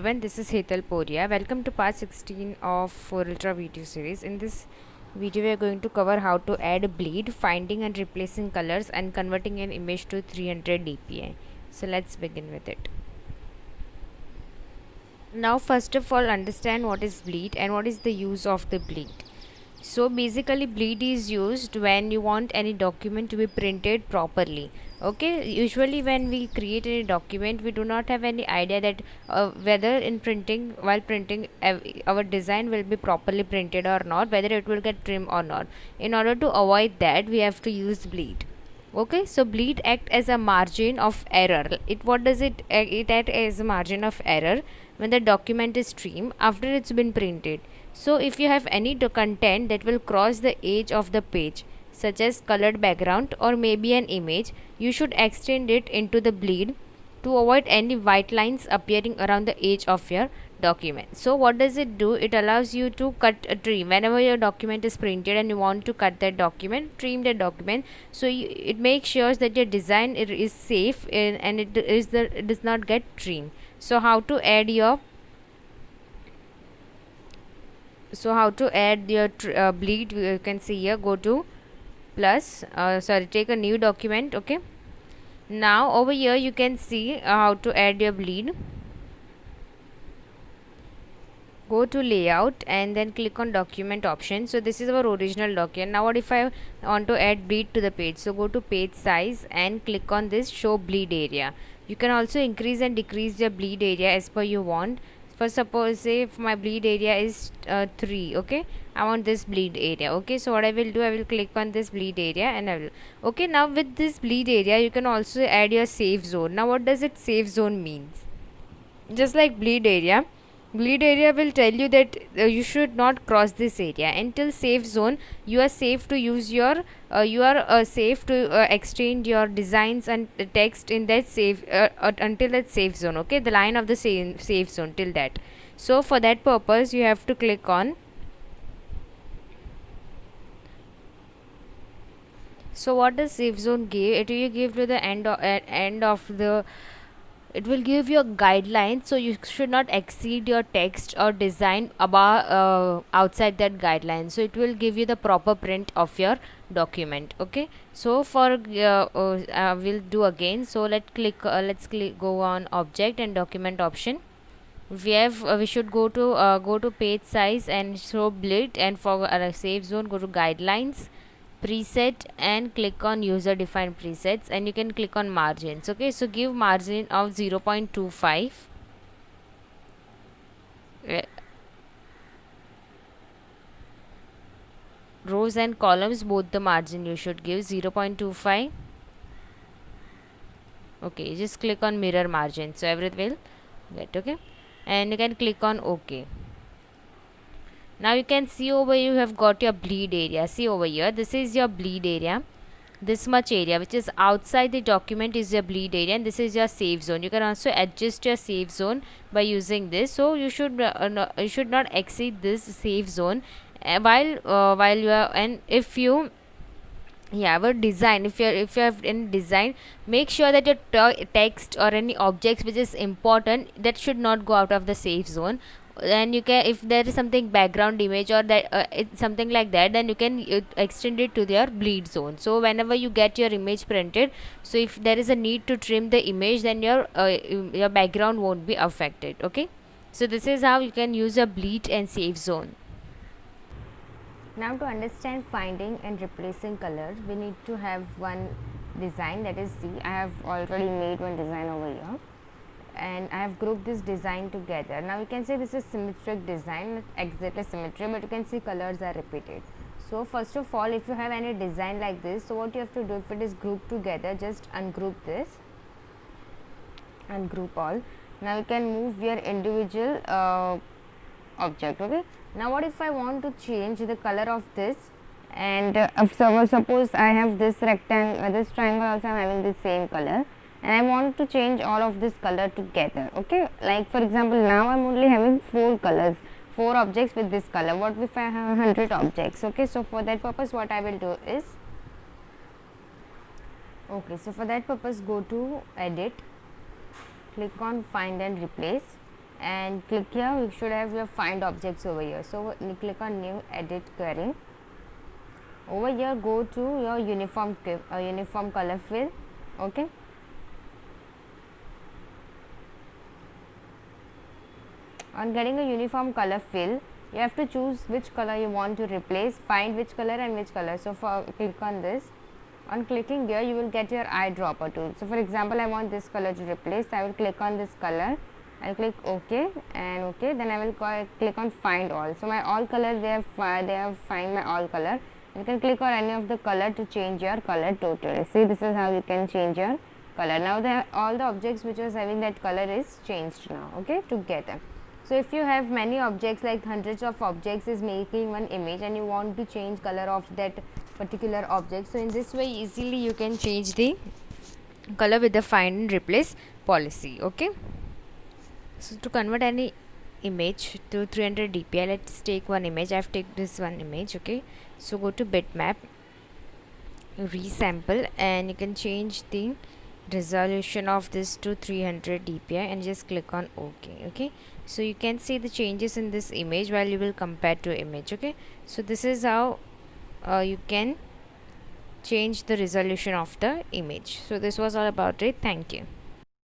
Everyone, this is Hetal Poria. Welcome to part 16 of 4 Ultra video series. In this video, we are going to cover how to add bleed, finding and replacing colors, and converting an image to 300 dpi. So let's begin with it. Now, first of all, understand what is bleed and what is the use of the bleed. So basically bleed is used when you want any document to be printed properly. Okay, usually when we create a document we do not have any idea that whether in printing, while printing, our design will be properly printed or not, whether it will get trimmed or not. In order to avoid that, we have to use bleed. Okay, so bleed act as a margin of error. What does it act as a margin of error when the document is trimmed after it's been printed. So if you have any content that will cross the edge of the page, such as colored background or maybe an image, you should extend it into the bleed to avoid any white lines appearing around the edge of your document. So what does it do? It allows you to cut a tree whenever your document is printed and you want to cut that document, trim the document. So it makes sure that your design is safe and it does not get trimmed. So how to add your bleed? You can see here, go to plus, take a new document. Okay, now over here you can see how to add your bleed. Go to layout and then click on document option. So this is our original document. Now what if I want to add bleed to the page? So go to page size and click on this show bleed area. You can also increase and decrease your bleed area as per you want. For suppose, say if my bleed area is 3, okay, I want this bleed area. Okay, so what I will do, I will click on this bleed area and I will, okay, now with this bleed area you can also add your safe zone. Now what does it safe zone means? Just like bleed area will tell you that you should not cross this area. Until safe zone, you are safe to use your you are safe to extend your designs and text in that safe until that safe zone. Okay, the line of the safe zone till that. So for that purpose you have to click on. So what does safe zone give? It will give to the end of the, it will give you a guideline, so you should not exceed your text or design above outside that guideline. So it will give you the proper print of your document. Okay, so for we'll do again. So let's click go on object and document option. We should go to page size and show bleed, and for safe zone go to guidelines, preset, and click on user defined presets, and you can click on margins. Okay, so give margin of 0.25. Rows and columns, both the margin you should give 0.25. Okay, just click on mirror margin, so everything will get okay, and you can click on OK. Now you can see over here you have got your bleed area. See over here, this is your bleed area. This much area which is outside the document is your bleed area, and this is your safe zone. You can also adjust your safe zone by using this. So you should not exceed this safe zone while you are, and if you our design, if you have in design, make sure that your text or any objects which is important, that should not go out of the safe zone. And you can, if there is something background image or that it's something like that, then you can extend it to their bleed zone. So whenever you get your image printed, so if there is a need to trim the image, then your background won't be affected. Okay, so this is how you can use a bleed and safe zone. Now to understand finding and replacing colors, we need to have one design, that is, see, I have already made one design over here and I have grouped this design together. Now you can say this is symmetric design, not exactly symmetry, but you can see colors are repeated. So first of all, if you have any design like this, so what you have to do, if it is grouped together, just ungroup this, ungroup all. Now you can move your individual object. Okay, now what if I want to change the color of this, and suppose I have this rectangle, this triangle also I am having the same color, and I want to change all of this color together. Okay, like for example, now I am only having 4 colors, 4 objects with this color. What if I have 100 objects? Okay, so for that purpose what I will do is, okay, so for that purpose go to edit, click on find and replace, and click here. You should have your find objects over here. So you click on new edit query. Over here, go to your uniform color fill. Okay. On getting a uniform color fill, you have to choose which color you want to replace, find which color and which color. So for click on this. On clicking here, you will get your eyedropper tool. So for example, I want this color to replace. I will click on this color. I'll click OK and OK. Then I will click on find all. So my all color, they have find my all color. You can click on any of the color to change your color totally. See, this is how you can change your color. Now all the objects which was having that color is changed now. Okay, together. So if you have many objects, like hundreds of objects is making one image, and you want to change color of that particular object, so in this way easily you can change the color with the find and replace policy. Okay, so to convert any image to 300 dpi, let's take one image. I've taken this one image. Okay, so go to bitmap, resample, and you can change the resolution of this to 300 dpi and just click on OK. Okay, so you can see the changes in this image while you will compare to image. Okay, so this is how you can change the resolution of the image. So this was all about it. Thank you.